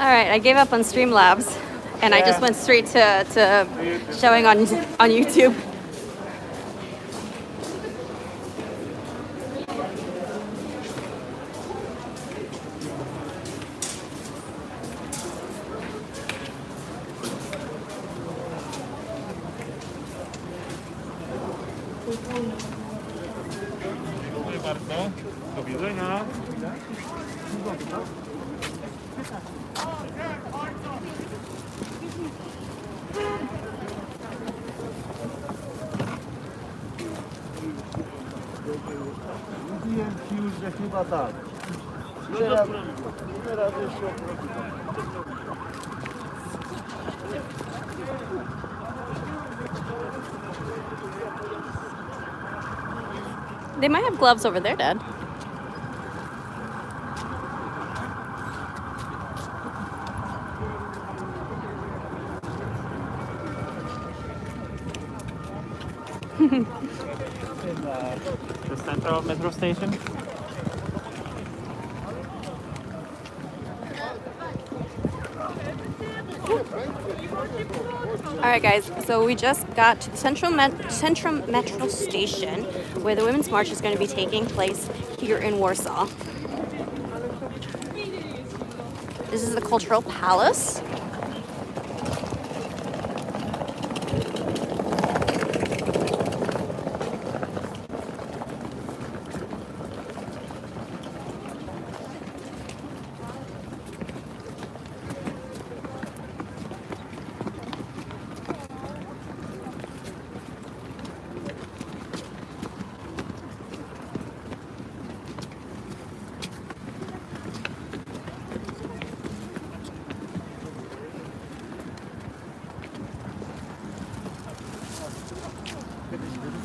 All right, I gave up on Streamlabs, and I just went straight to showing on YouTube. Dziękuję bardzo. Do widzenia. Mówiłem ci już, że chyba tak. Teraz jeszcze. They might have gloves over there, Dad. The central metro station. All right, guys. So we just got to the Central Metro Station, where the Women's March is going to be taking place here in Warsaw. This is the Cultural Palace.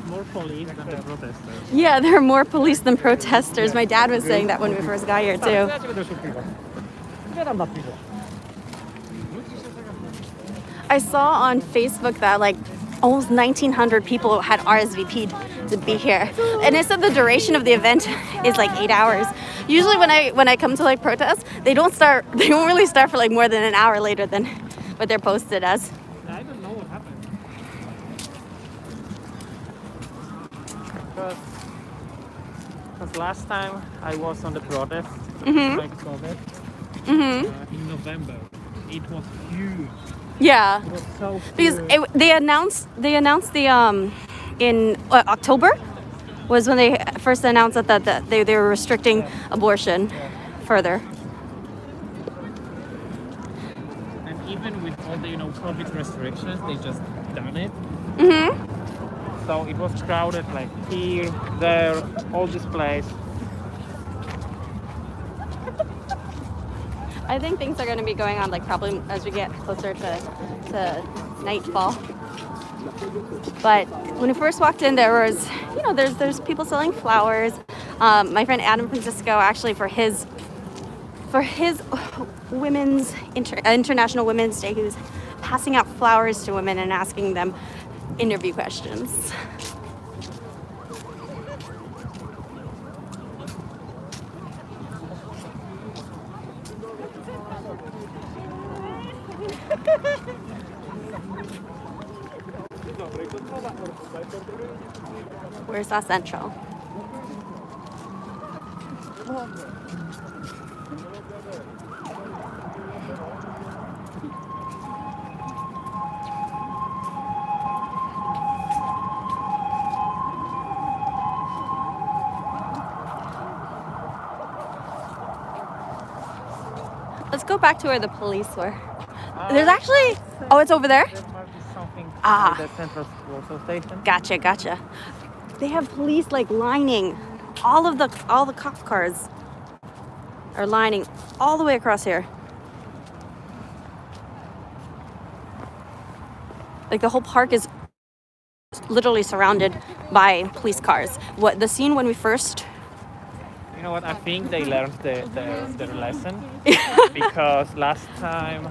More police than the protesters. Yeah, there are more police than protesters. My dad was saying that when we first got here, too. Ja ci będę szukiwał. Zbieram na piwo. I saw on Facebook that like almost 1,900 people had RSVP'd to be here, and it said the duration of the event is like 8 hours. Usually, when I come to like protests, they don't really start for like more than an hour later than what they're posted as. I don't know what happened. Because last time I was on the protest, like protest, in November, it was huge. Yeah, It was so because huge. they announced the in October was when they first announced that they were restricting abortion further. And even with all the COVID restrictions, they just done it. So it was crowded, like here, there, all this place. I think things are going to be going on like probably as we get closer to nightfall. But when we first walked in, there was, there's people selling flowers. My friend Adam Francisco, actually for his women's International Women's Day, he was passing out flowers to women and asking them interview questions. Where's our Central? Let's go back to where the police were. There's actually... Oh, it's over there? There might be something Ah. at the central Warsaw station. Gotcha. They have police like lining all the cop cars are lining all the way across here. Like the whole park is literally surrounded by police cars. What the scene when we first... You know what? I think they learned their lesson because last time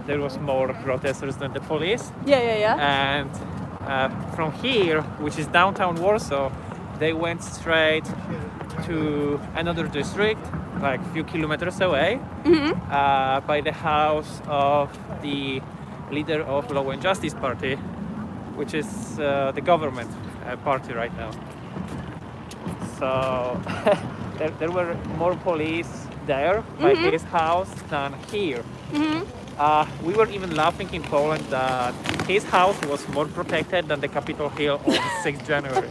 there was more protesters than the police. Yeah. And from here, which is downtown Warsaw, they went straight to another district, like a few kilometers away, by the house of the leader of Law and Justice Party, which is the government party right now. So there were more police there by his house than here. We were even laughing in Poland that his house was more protected than the Capitol Hill on 6th January.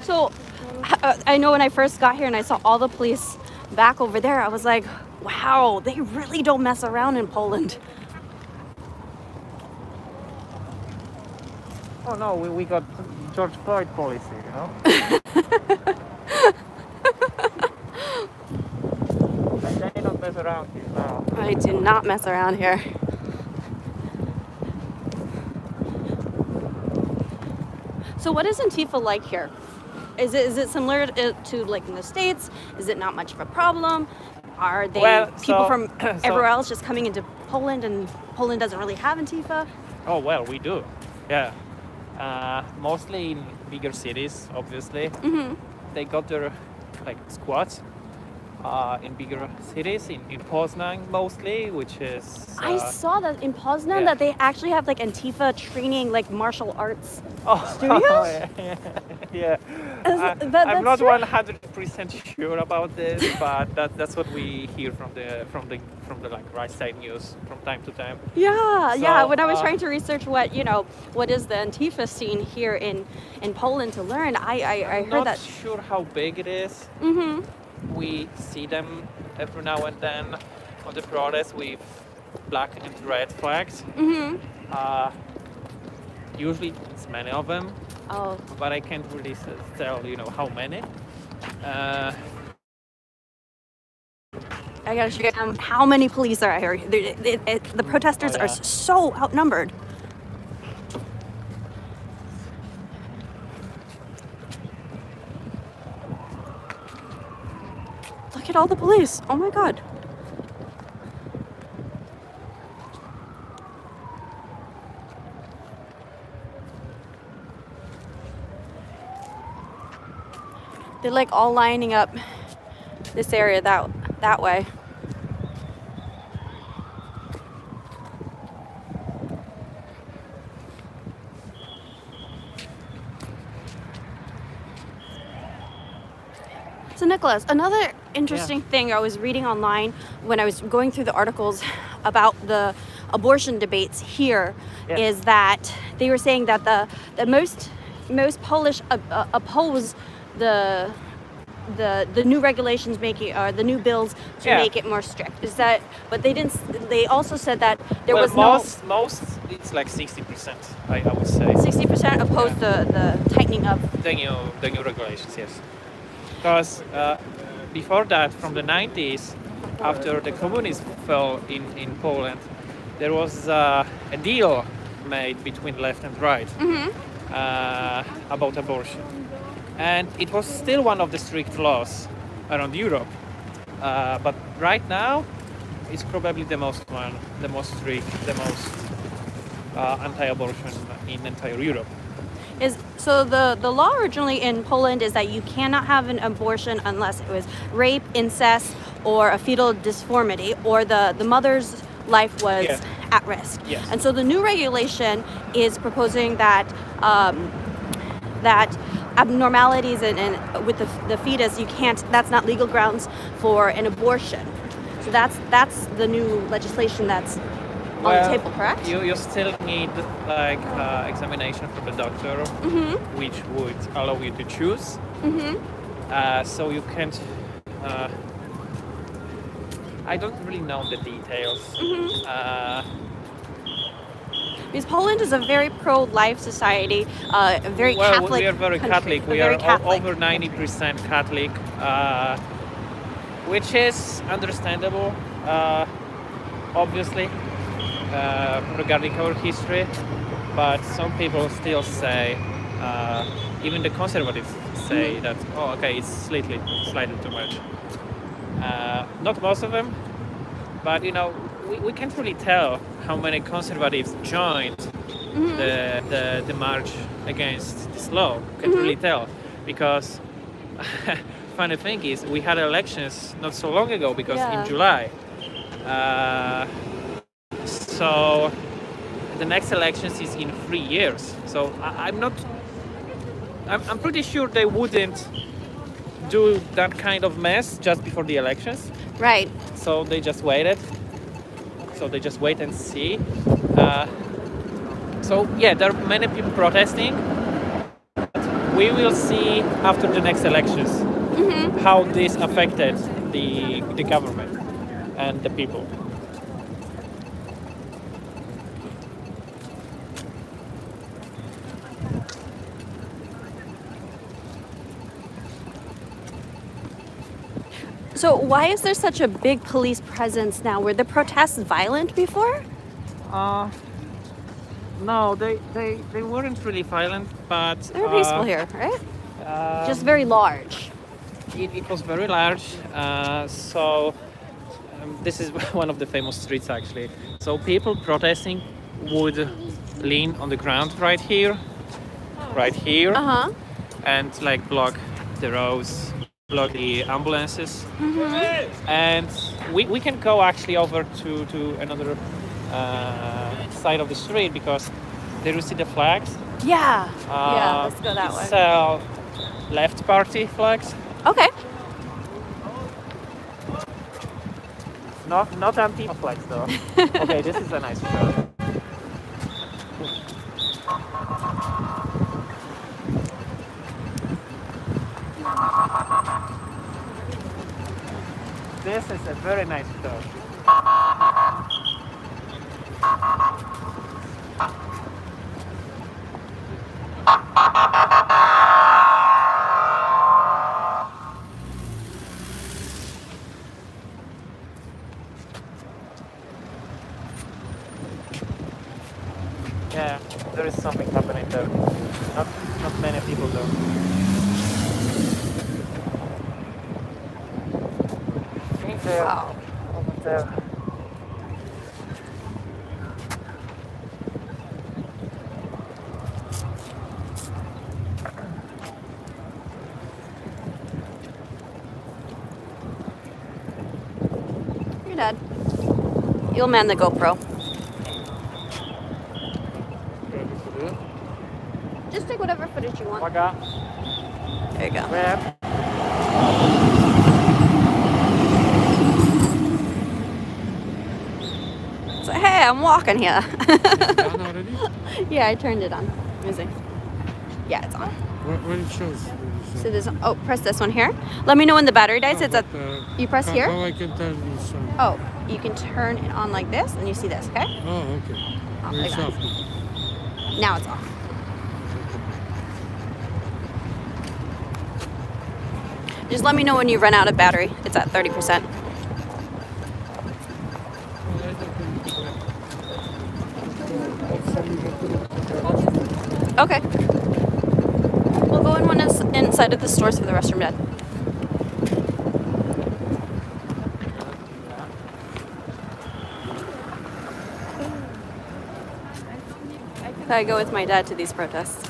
So I know when I first got here and I saw all the police back over there, I was like, wow, they really don't mess around in Poland. Oh no, we got George Floyd policy, you know? They don't mess around here now. I do not mess around here. So what is Antifa like here? Is it similar to like in the States? Is it not much of a problem? Are they people from everywhere else just coming into Poland and Poland doesn't really have Antifa? Oh well, we do. Yeah. Mostly in bigger cities, obviously. They got their like squads in bigger cities, in Poznan mostly, which is... I saw that in Poznan that they actually have like Antifa training, like martial arts studios. Yeah. I'm not 100% sure about this, but that's what we hear from the like right side news from time to time. Yeah. When I was trying to research what is the Antifa scene here in Poland to learn, I heard that. I'm not sure how big it is. We see them every now and then on the protests with black and red flags. Usually it's many of them. Oh. But I can't really tell, how many. I gotta show you how many police are out here. The protesters are so outnumbered. Look at all the police. Oh my God. They're like all lining up this area that way. So Nicholas, another interesting thing I was reading online when I was going through the articles about the abortion debates here is that they were saying that the most Polish oppose the new regulations making or the new bills to make it more strict. Is that? But they didn't. They also said that there was most. It's like 60%. I would say 60% oppose the tightening of the new regulations. Yes, because before that, from the 90s, after the communism fell in Poland, there was a deal made between left and right about abortion. And it was still one of the strict laws around Europe. But right now, it's probably the most strict, the most anti-abortion in entire Europe. So the law originally in Poland is that you cannot have an abortion unless it was rape, incest, or a fetal deformity, or the mother's life was at risk. Yes. And so the new regulation is proposing that that abnormalities and with the fetus, that's not legal grounds for an abortion. So that's the new legislation that's on the table, correct? You still need like examination from the doctor, which would allow you to choose. So you can't. I don't really know the details. Because Poland is a very pro-life society, very Catholic. We are very country, Catholic. We are over 90% Catholic, which is understandable, obviously, regarding our history. But some people still say, even the conservatives say that, it's slightly too much. Not most of them, but we can't really tell how many conservatives joined the march against this law. Can't really tell. because funny thing is we had elections not so long ago because Yeah. in July. So the next elections is in 3 years. So I'm pretty sure they wouldn't do that kind of mess just before the elections. Right. So they just waited. So they just wait and see. So yeah, there are many people protesting. We will see after the next elections how this affected the government and the people. So why is there such a big police presence now? Were the protests violent before? No, they weren't really violent, but They were peaceful here, right? Just um, very large. it was very large. So this is one of the famous streets actually. So people protesting would lean on the ground right here, Uh-huh. and like block the roads, block the ambulances, and we can go actually over to another side of the street because there you see the flags. Yeah. Yeah, let's go that It's way. left party flags, Okay. not anti flags though. Okay, this is a nice shot. This is a very nice shot. Yeah, there is something happening there. Not many people though. There, Wow. over there. You're dead. You'll man the GoPro. Okay, this is good. Just take whatever footage you want. Uwaga, There you go. grab. So, hey, I'm walking here. Done already? Yeah, I turned it on. Let me see. Yeah, it's on. What it shows? So there's, oh, press this one here. Let me know when the battery dies. It's at, you press here. How I can turn this on? Oh, you can turn it on like this and you see this, okay? Oh, okay. Off Very like that. softly. Now it's off. Just let me know when you run out of battery. It's at 30%. Okay. We'll go in one inside of the stores for the restroom dead. I go with my dad to these protests.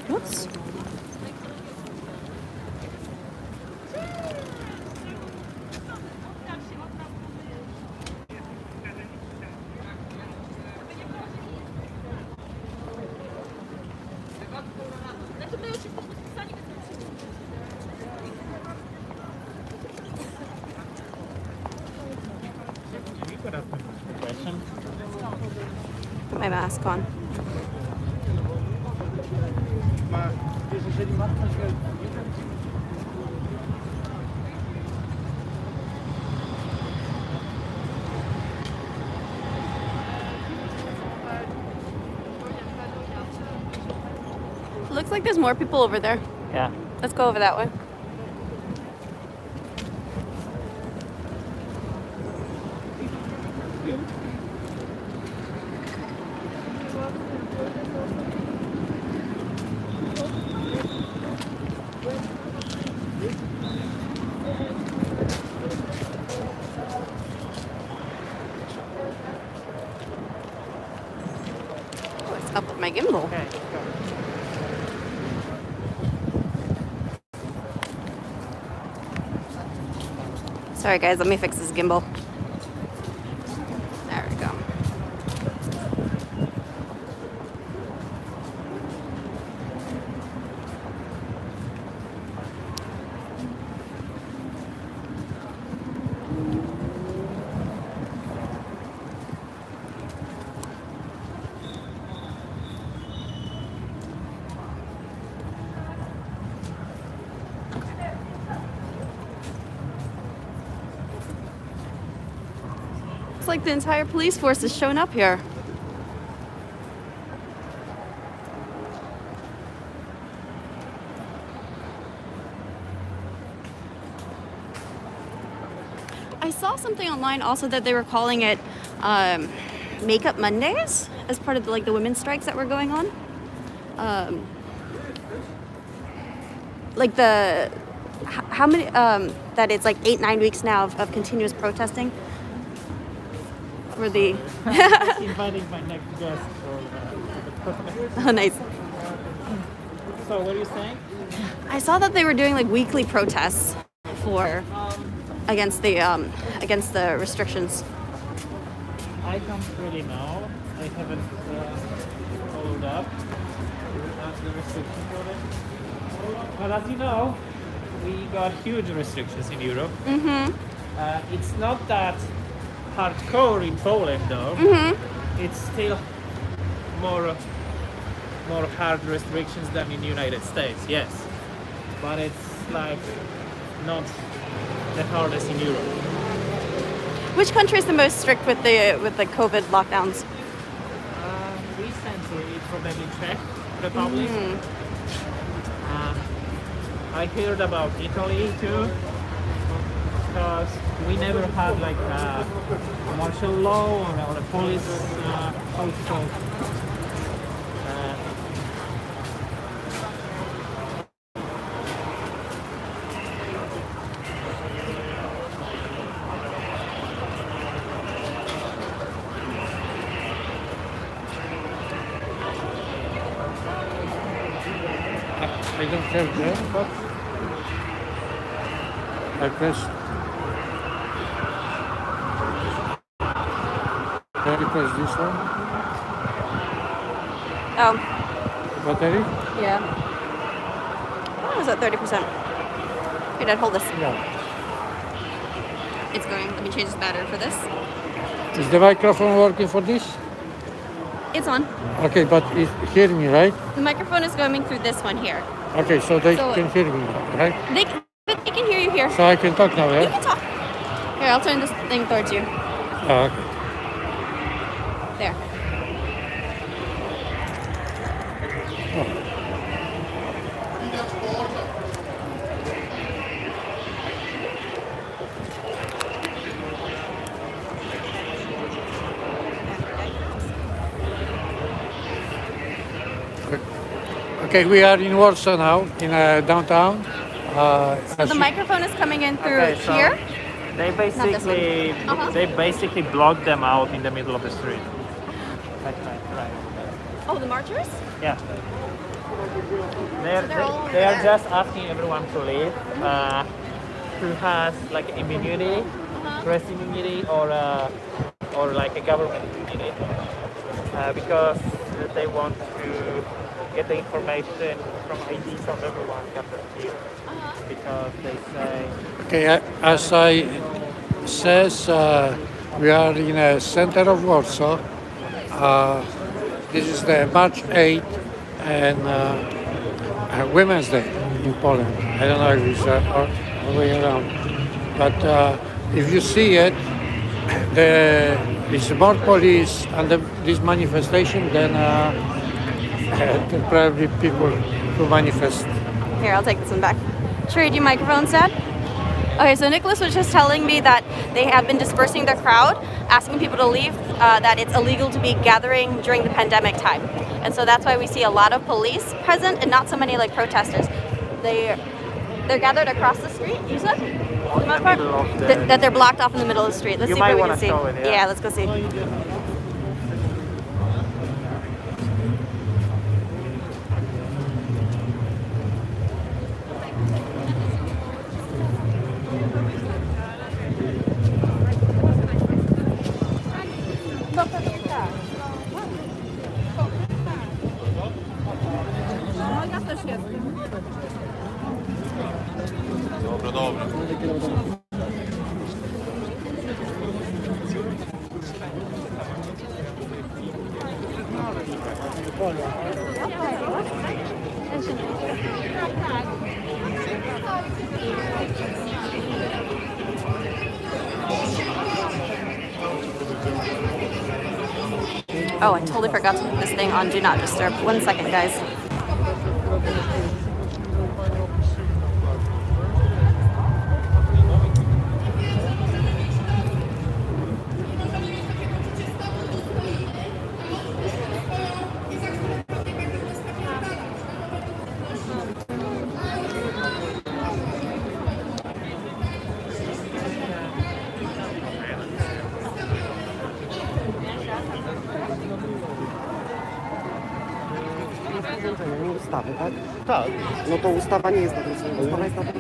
Whoops. Question. Put my mask on. Looks like there's more people over there. Yeah. Let's go over that way. my gimbal. Okay, go. Sorry guys, let me fix this gimbal. There we go. It's like the entire police force has shown up here. I saw something online also that they were calling it Makeup Mondays as part of the women's strikes that were going on. How many? That it's like 8-9 weeks now of continuous protesting. For the Inviting my next guest for the oh, nice. So what are you saying? I saw that they were doing like weekly protests for against the restrictions. I don't really know. I haven't followed up the restrictions on it. But as you know, we got huge restrictions in Europe. It's not that hardcore in Poland though. It's still more hard restrictions than in the United States, yes. But it's like not the hardest in Europe. Which country is the most strict with the COVID lockdowns? Recently, probably Czech Republic. I heard about Italy too, because we never had like a martial law or a police how it's called. I don't have that, but I press. Can I press this one? Oh, Battery? yeah. What was that? 30%. Here, Dad, hold this. Yeah. It's going. Let me change this battery for this. Is the microphone working for this? It's on. Okay, but it hear me, right? The microphone is going through this one here. Okay, so they So- can hear me, right? But they can hear you here. So I can talk now, You yeah? can talk. Here, I'll turn this thing towards you. Oh, okay. There. Okay, we are in Warsaw now, in downtown. So the microphone is coming in through Okay, so here. They basically Uh-huh. they basically block them out in the middle of the street. Right. Oh, the marchers? Yeah. they're all They are there. just asking everyone to leave. Who has like immunity, press immunity, or like a government immunity, because they want to get the information from IDs of everyone gathered here. Because they say Okay, as I says, we are in a center of Warsaw. This is the March 8th and Women's Day in Poland. I don't know if it's all the way around, but if you see it, there is more police under this manifestation than probably people who manifest. Here, I'll take this one back. Trade you microphones, Dad? Okay, so Nicholas was just telling me that they have been dispersing the crowd, asking people to leave, that it's illegal to be gathering during the pandemic time. And so that's why we see a lot of police present and not so many like protesters. They're gathered across the street, you said? For the most part? middle of the- That they're blocked off in the middle of the street. Let's You see if might we can wanna see. show it, yeah. Yeah, let's go see. Oh, I totally forgot to put this thing on Do Not Disturb. 1 second, guys. Nie ustawy, tak? Tak. No to ustawa nie jest na tym. Ustawa jest na tym.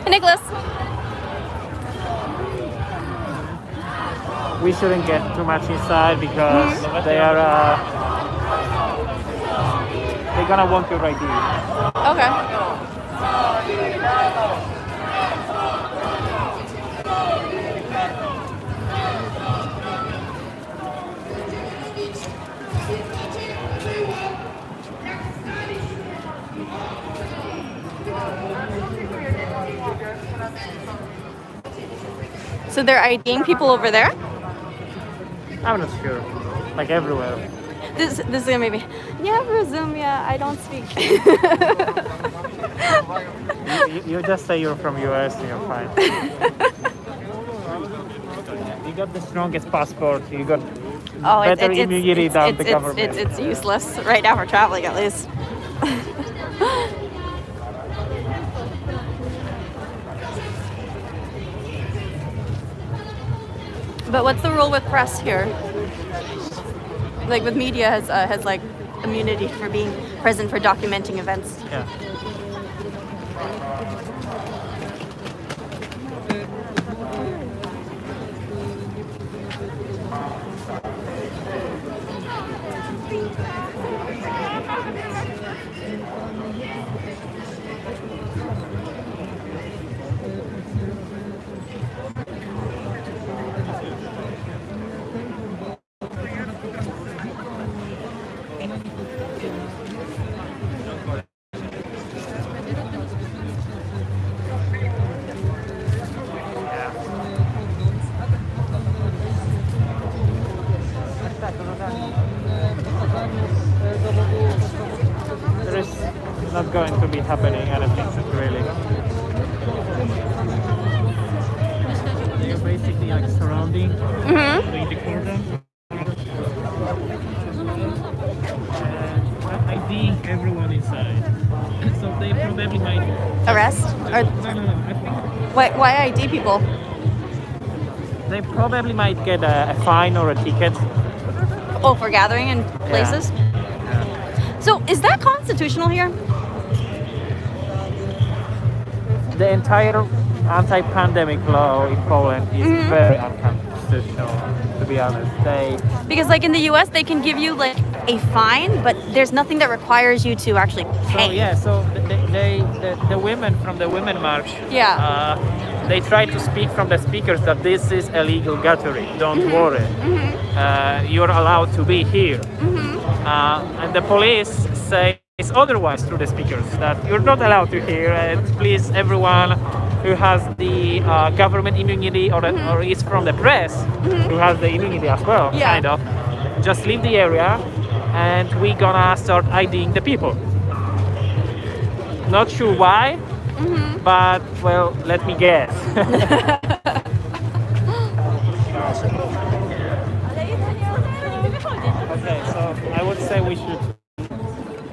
Hey, Nicholas. We shouldn't get too much inside because they're gonna want your ID. Okay. So they're IDing people over there? I'm not sure. Like everywhere. This is gonna make me. Yeah, Razumia, I don't speak. You just say you're from US and you're fine. You got the strongest passport. You got better immunity than the government. It's useless right now for traveling, at least. But what's the rule with press here? Like with media has like immunity for being present for documenting events. Yeah. There is not going to be happening anything really. They're basically like surrounding the cordon. And I think everyone inside. So they probably might Arrest? Or no. I think why ID people? they probably might get a fine or a ticket. Oh, for gathering in places? So is that constitutional here? The entire anti-pandemic law in Poland is very unconstitutional, to be honest. Because like in the US, they can give you like a fine, but there's nothing that requires you to actually pay. So the women from the Women March, they try to speak from the speakers that this is illegal gathering. Don't worry, you're allowed to be here. And the police say it's otherwise through the speakers, that you're not allowed to hear, and please everyone who has the government immunity or is from the press who has the immunity as well, kind of, just leave the area and we're gonna start IDing the people. Not sure why, but well, let me guess. Okay, so I would say we should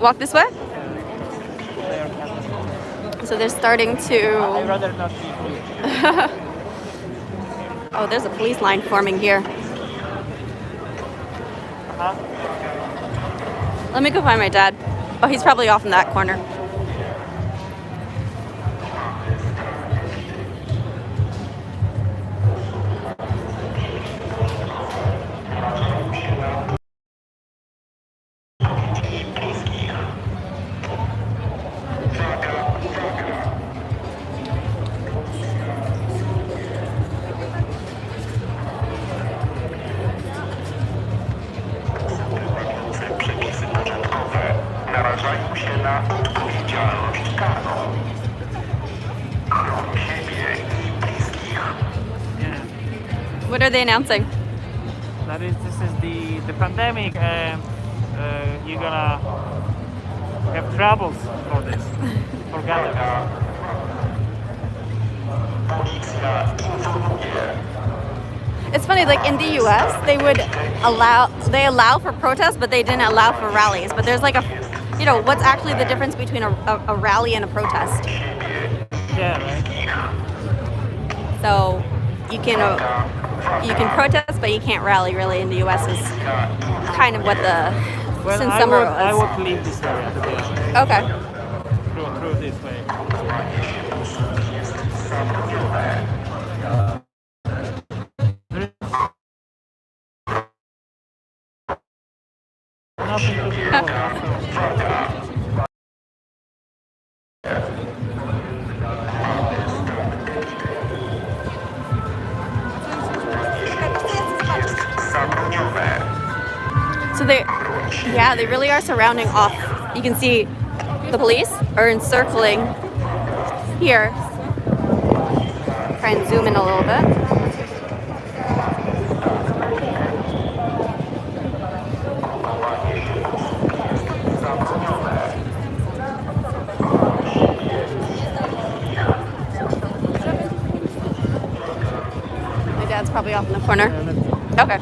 Walk this way? So they're starting to... I'd rather not be here. Oh, there's a police line forming here. Let me go find my dad. Oh, he's probably off in that corner. What are they announcing? This is the pandemic, and you're gonna have troubles for this, for gatherings. It's funny, like in the U.S., they allow for protests, but they didn't allow for rallies. But there's like what's actually the difference between a rally and a protest? Yeah, right. So you can protest, but you can't rally. Really, in the U.S. is kind of what the since summer was. I would leave this area, to be honest. Okay. Through this way. Nothing to be wrong. So they really are surrounding off. You can see the police are encircling here. Try and zoom in a little bit. My dad's probably off in the corner. Okay.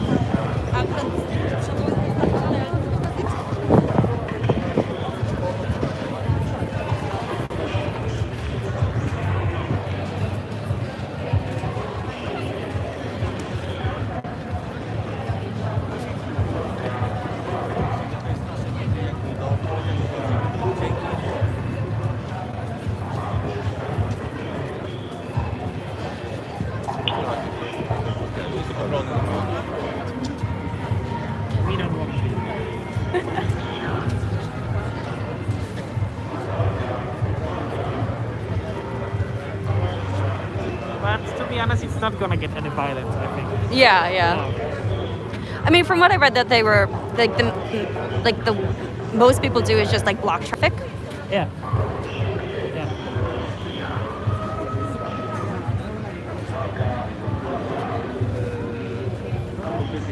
We don't want to. But to be honest, it's not gonna get any violent, I think. Yeah. I mean, from what I read, that they were like the most people do is just like block traffic. Yeah.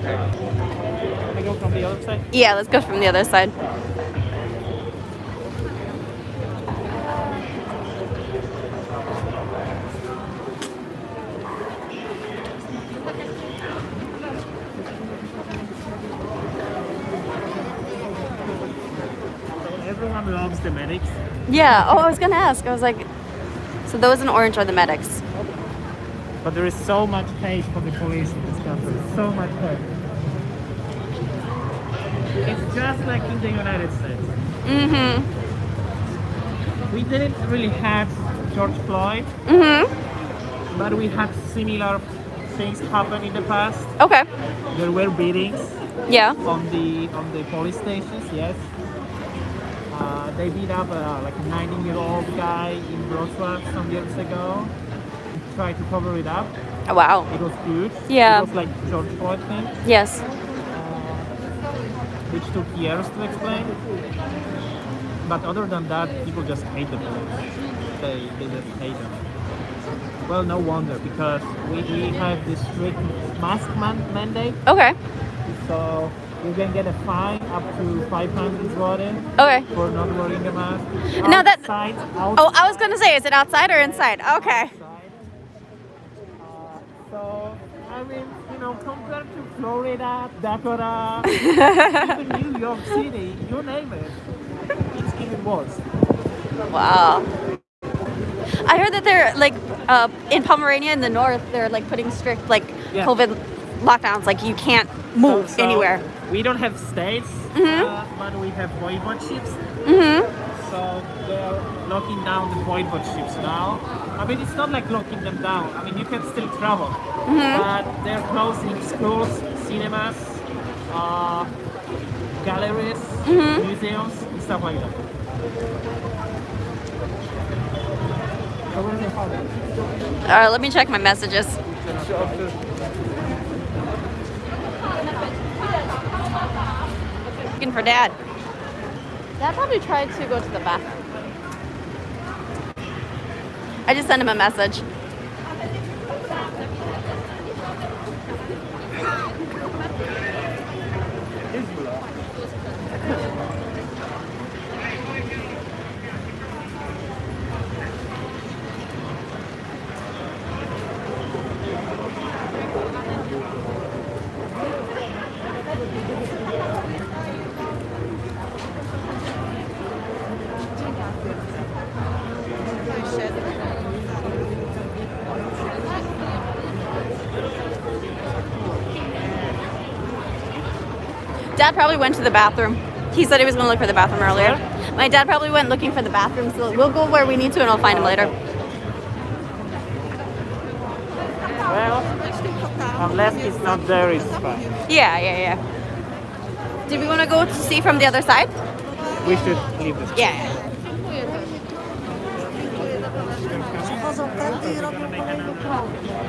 Can I go from the other side? Yeah, let's go from the other side. Everyone loves the medics. Yeah. Oh, I was gonna ask. I was like, so those in orange are the medics. But there is so much hate for the police in this country. So much hate. It's just like in the United States. Mm-hmm. We didn't really have George Floyd, Mm-hmm. but we had similar things happen in the past. Okay. There were beatings Yeah. on the police stations. Yes. They beat up like a 19-year-old guy in Warsaw some years ago. Tried to cover it up. Oh, wow. It was huge. Yeah. It was like George Floyd thing, Yes. which took years to explain. But other than that, people just hate the police. They just hate them. Well, no wonder, because we have this strict mask mandate. Okay. So you can get a fine up to 500 zloty Okay. for not wearing a mask. Now that- Outside, Oh, I was gonna say, is it outside or inside? Okay. So, I mean, compared to Florida, Dakota, even New York City, you name it, it's even worse. Wow. I heard that they're like in Pomerania in the north, they're like putting strict like Yeah. COVID lockdowns. Like you can't move So anywhere. We don't have states, Mhm. but we have voivodeships. Mm-hmm. So they're locking down the voivodeships now. I mean, it's not like locking them down. I mean, you can still travel, but they're closing schools, cinemas, galleries, museums, and stuff like that. So where's your father? All right, let me check my messages. Looking for Dad. Dad probably tried to go to the bathroom. I just sent him a message. dad probably went to the bathroom. He said he was going to look for the bathroom earlier. My dad probably went looking for the bathroom, so we'll go where we need to and I'll find him later. Well, unless he's not there, it's fine. Yeah. Do we want to go to see from the other side? We should leave this. Yeah.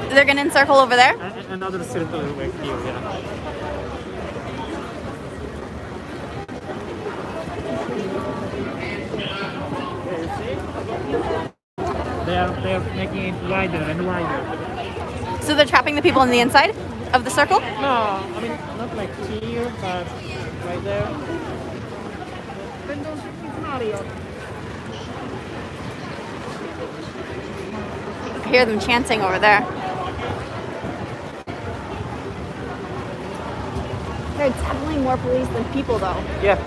They're going to encircle over there? Another circle over here, yeah. They're making it wider and wider. So they're trapping the people on the inside of the circle? No, I mean not like here, but right there. I hear them chanting over there. There's definitely more police than people, though. Yeah.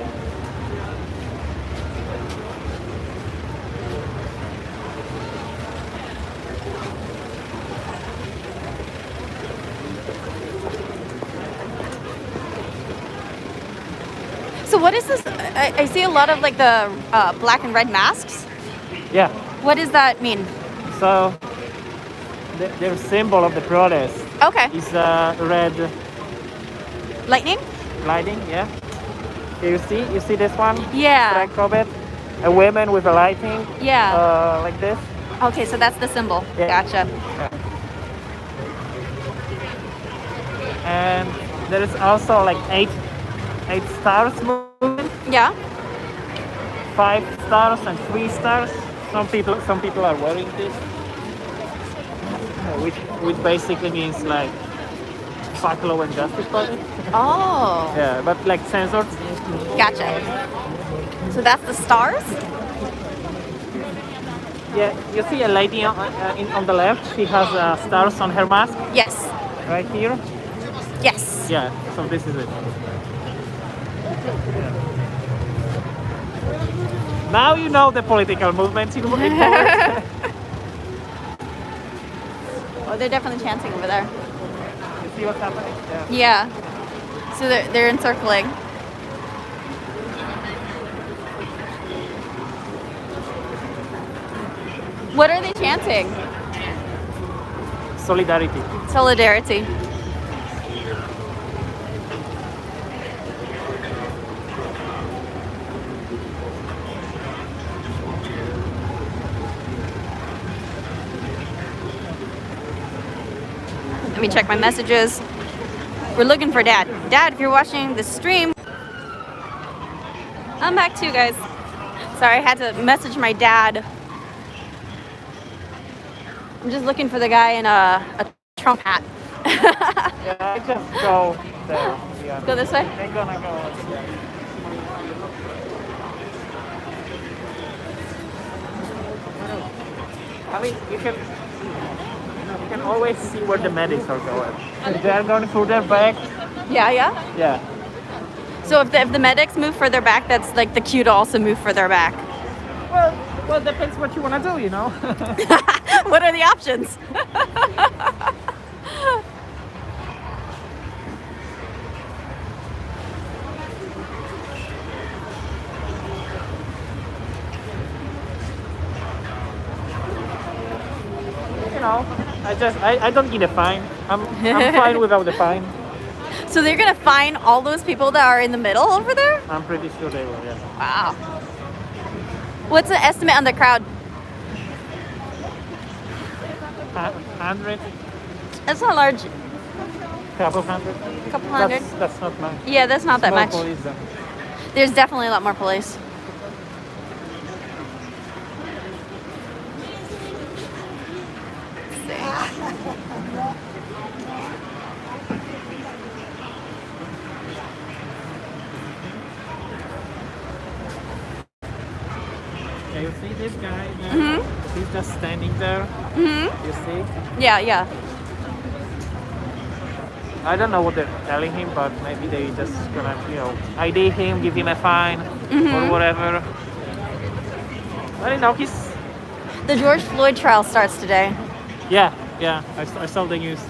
So what is this? I see a lot of like the black and red masks. Yeah. What does that mean? So their symbol of the protest Okay. is red Lightning? lighting. Yeah. You see this one? Yeah. Track of it. A woman with a lighting. Yeah. Like this. Okay, so that's the symbol. Yeah. Gotcha. And there is also like eight stars moving. Yeah. 5 stars and 3 stars. Some people are wearing this, which basically means like fuck law and justice party. Oh. Yeah, but like censored. Gotcha. So that's the stars? Yeah, you see a lady on the left. She has stars on her mask Yes. right here. Yes. Yeah, so this is it. Now you know the political movements in Poland. Oh, they're definitely chanting over there. You see what's happening? Yeah. Yeah. So they're encircling. What are they chanting? Solidarity. Solidarity. Let me check my messages. We're looking for Dad. Dad, if you're watching the stream, I'm back too, guys. Sorry, I had to message my dad. I'm just looking for the guy in a Trump hat. Yeah, I just go there. Yeah. Go this way? They're gonna go. Yeah. I mean, you can always see where the medics are going. If they're going through their back, Yeah. yeah. So if the medics move further back, that's like the cue to also move further back. Well, depends what you want to do, you know. What are the options? You know, I don't need a fine. I'm fine without the fine. So they're gonna fine all those people that are in the middle over there? I'm pretty sure they will. Yeah. Wow. What's the estimate on the crowd? 100, That's not large. couple hundred. Couple hundred. That's not much. Yeah, that's not that More much. police then. There's definitely a lot more police. Let's see. Yeah, you see this guy there? He's just standing there. You see? Yeah. I don't know what they're telling him, but maybe they just gonna, ID him, give him a fine or whatever. I don't know. He's The George Floyd trial starts today. yeah. I saw the news.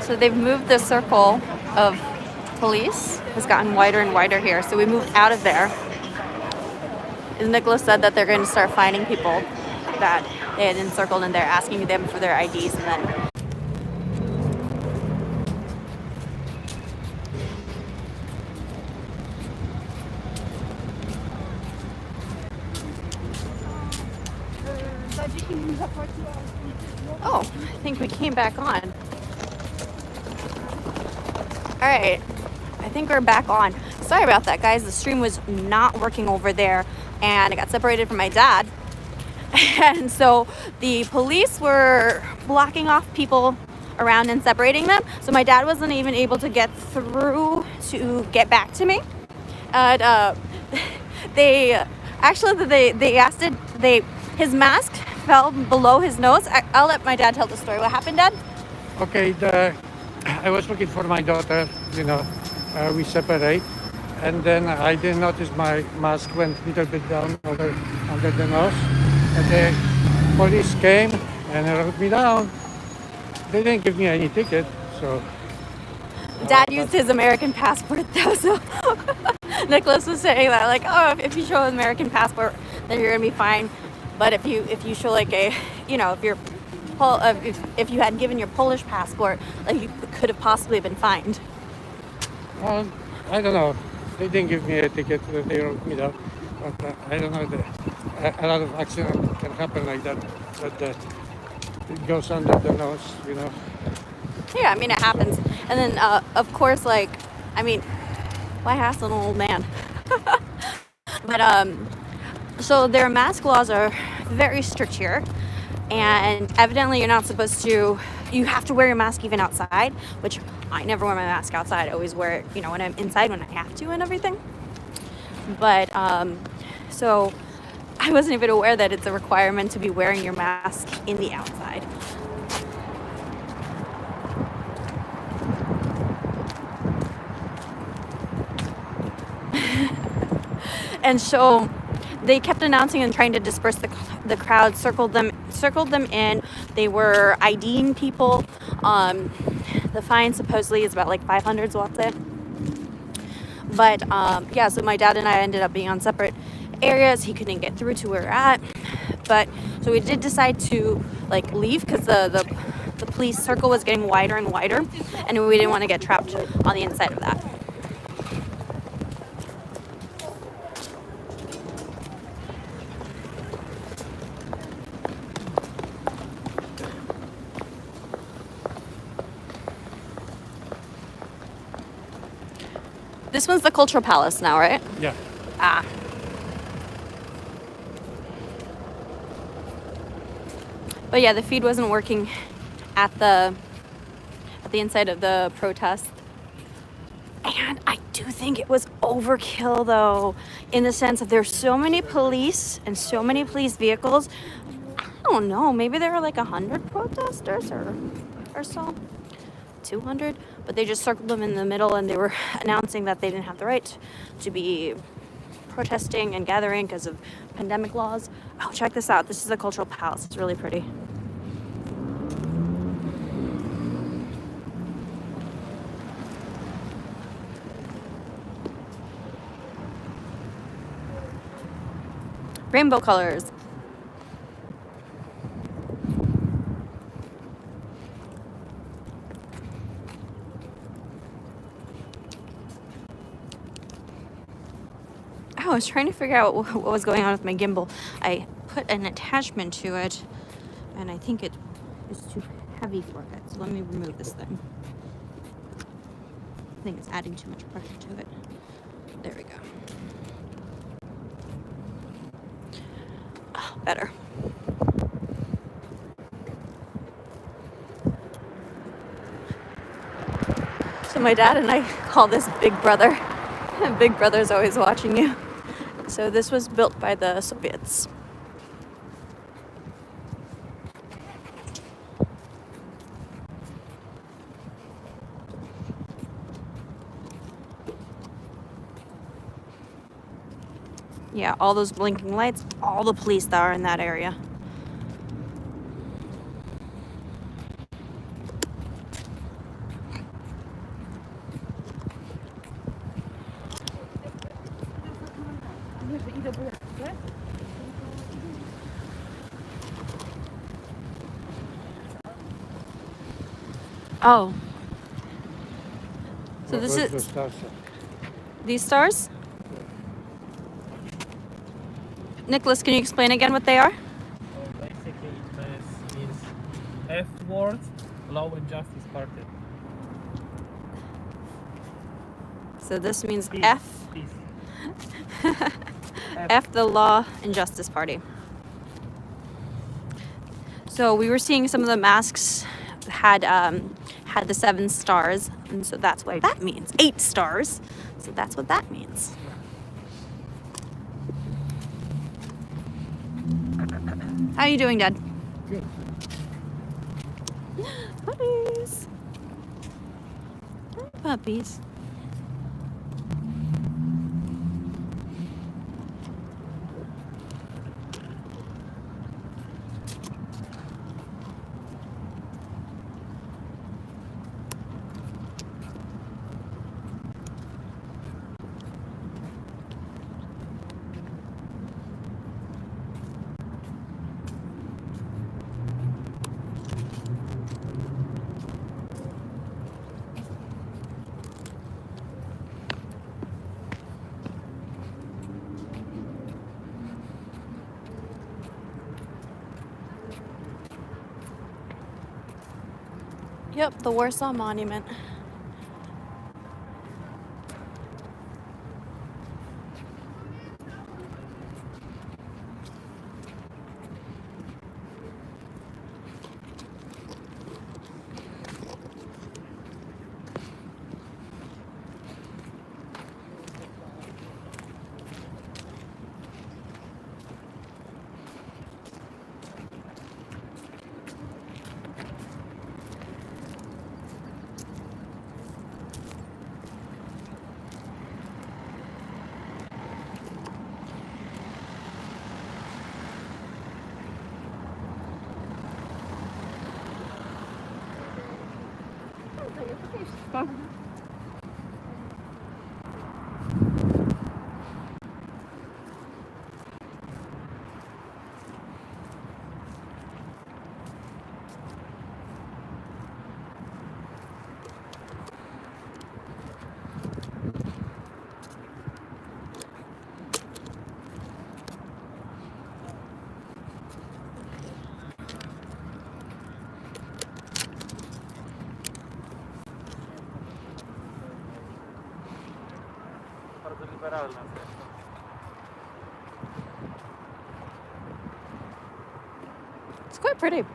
So they've moved the circle of police, has gotten wider and wider here. So we moved out of there. And Nicholas said that they're going to start finding people that they had encircled, and they're asking them for their IDs, and then oh, I think we came back on. All right, I think we're back on. Sorry about that, guys. The stream was not working over there, and I got separated from my dad. And so the police were blocking off people around and separating them. So my dad wasn't even able to get through to get back to me. And they asked it. His mask fell below his nose. I'll let my dad tell the story. What happened, Dad? Okay, I was looking for my daughter, we separate. And then I didn't notice my mask went a little bit down under the nose. And the police came and wrote me down. They didn't give me any ticket, so... Dad used his American passport though, so Nicholas was saying that, like, oh, if you show an American passport, then you're gonna be fine. But if you show like a, if you had given your Polish passport, like, you could have possibly been fined. Well, I don't know. They didn't give me a ticket. They wrote me down. But I don't know. A lot of accidents can happen like that. But it goes under the nose, Yeah, I mean, it happens. And then, of course, like, I mean, why hassle an old man? But, so their mask laws are very strict here. And evidently you're not supposed to, you have to wear your mask even outside, which I never wear my mask outside. I always wear it, when I'm inside, when I have to and everything. But, so I wasn't even aware that it's a requirement to be wearing your mask in the outside. And so they kept announcing and trying to disperse the crowd, circled them in. They were IDing people. The fine supposedly is about like 500 zloty. But yeah, so my dad and I ended up being on separate areas. He couldn't get through to where we're at. But so we did decide to like leave because the police circle was getting wider and wider, and we didn't want to get trapped on the inside of that. This one's the Cultural Palace now, right? Yeah. Ah. But yeah, the feed wasn't working at the inside of the protest. And I do think it was overkill though, in the sense that there's so many police and so many police vehicles. I don't know, maybe there were like 100 protesters or so. 200, but they just circled them in the middle, and they were announcing that they didn't have the right to be protesting and gathering because of pandemic laws. Oh, check this out. This is the Cultural Palace. It's really pretty. Rainbow colors. I was trying to figure out what was going on with my gimbal. I put an attachment to it, and I think it is too heavy for it. So let me remove this thing. I think it's adding too much pressure to it. There we go. Oh, better. So my dad and I call this Big Brother. Big Brother's always watching you. So this was built by the Soviets. Yeah, all those blinking lights, all the police that are in that area. Oh. So What- this what's the is stars? these stars? Nicholas, can you explain again what they are? So basically it means F word, law and justice party. So this means Peace. F. Peace. F the Law and Justice Party. So we were seeing some of the masks had the 7 stars, and so that's what that means. 8 stars. So that's what that means. How are you doing, Dad? Good. Puppies. Hi, puppies. Yep, the Warsaw Monument. Bardzo liberalna. It's quite pretty.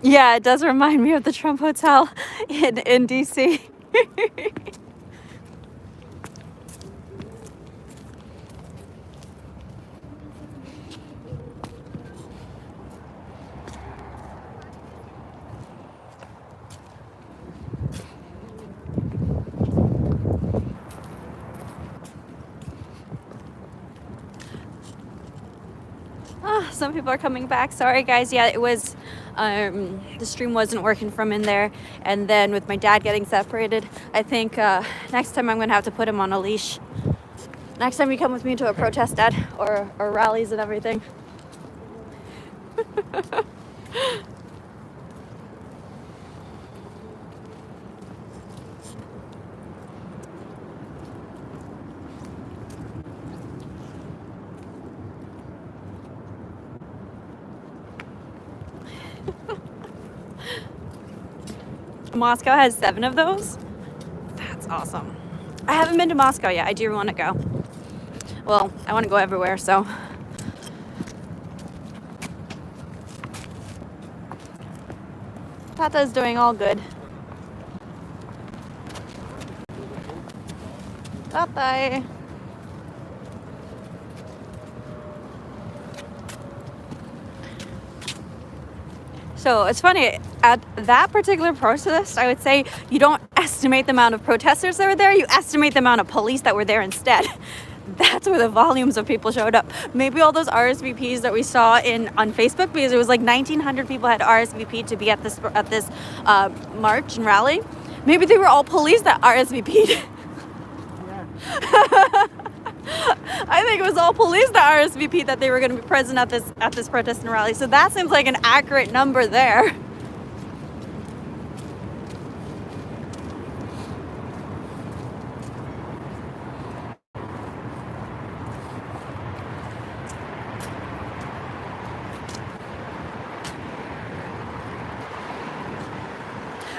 Yeah, it does remind me of the Trump Hotel in DC. Some people are coming back. Sorry, guys. Yeah, it was the stream wasn't working from in there, and then with my dad getting separated, I think next time I'm gonna have to put him on a leash. Next time you come with me to a protest, Dad, or rallies and everything. Moscow has 7 of those. That's awesome. I haven't been to Moscow yet. I do want to go. Well, I want to go everywhere, so. Tata's doing all good. Tata. So it's funny, at that particular protest, I would say you don't estimate the amount of protesters that were there, you estimate the amount of police that were there instead. That's that's where the volumes of people showed up. Maybe all those RSVPs that we saw on Facebook, because it was like 1,900 people had RSVP'd to be at this march and rally. Maybe they were all police that RSVP'd. I think it was all police that RSVP'd that they were going to be present at this protest and rally. So that seems like an accurate number there.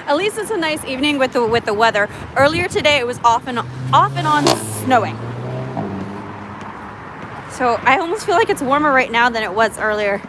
At least it's a nice evening with the weather. Earlier today it was off and on snowing. So I almost feel like it's warmer right now than it was earlier.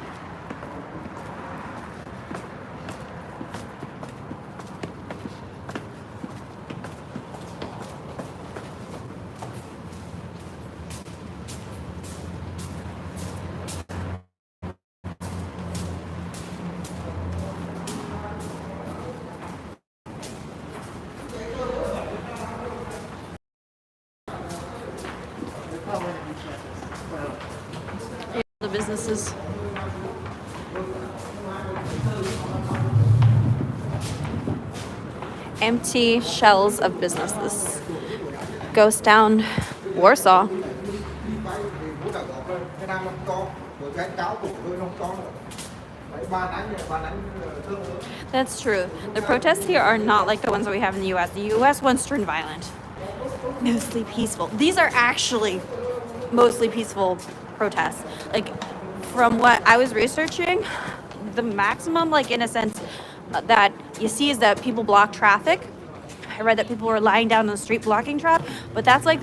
The businesses. Empty shells of businesses. Ghost town, Warsaw. That's true. The protests here are not like the ones that we have in the US. The US ones turn violent. Mostly peaceful. These are actually mostly peaceful protests. Like, from what I was researching, the maximum, like, in a sense, that you see is that people block traffic. I read that people were lying down on the street blocking traffic, but that's like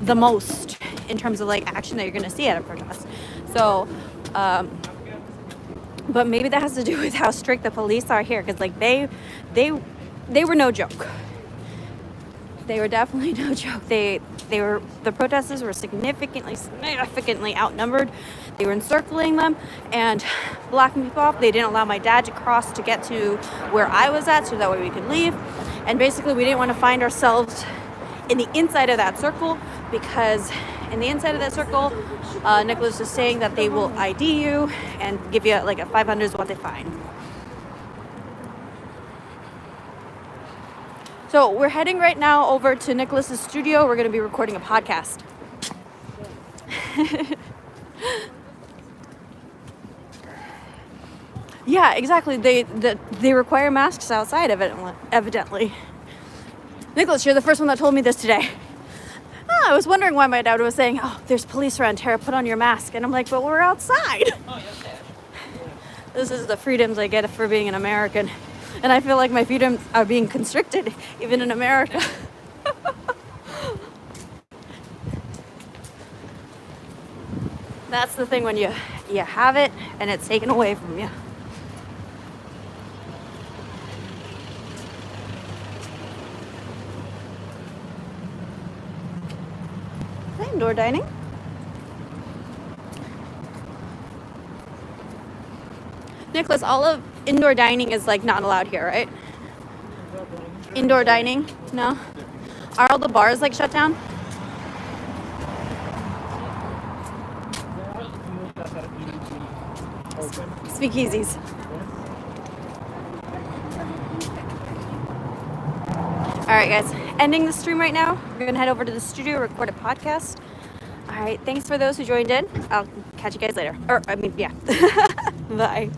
the most in terms of like action that you're going to see at a protest. So, but maybe that has to do with how strict the police are here, because like they were no joke. They were definitely no joke. The protesters were significantly outnumbered. They were encircling them and blocking people off. They didn't allow my dad to cross to get to where I was at, so that way we could leave. And basically we didn't want to find ourselves in the inside of that circle, because in the inside of that circle, Nicholas is saying that they will ID you and give you like a 500 zloty fine. So we're heading right now over to Nicholas's studio. We're going to be recording a podcast. Yeah, exactly. They require masks outside, evidently. Nicholas, you're the first one that told me this today. I was wondering why my dad was saying, "Oh, there's police around here. Put on your mask." And I'm like, "But we're outside." This is the freedoms I get for being an American. And I feel like my freedoms are being constricted, even in America. That's the thing when you have it and it's taken away from you. Is that indoor dining? Nicholas, all of indoor dining is like not allowed here, right? Indoor dining? No? Are all the bars like shut down? Speakeasies. Alright guys, ending the stream right now. We're gonna head over to the studio, record a podcast. Alright, thanks for those who joined in. I'll catch you guys later. Yeah. Bye.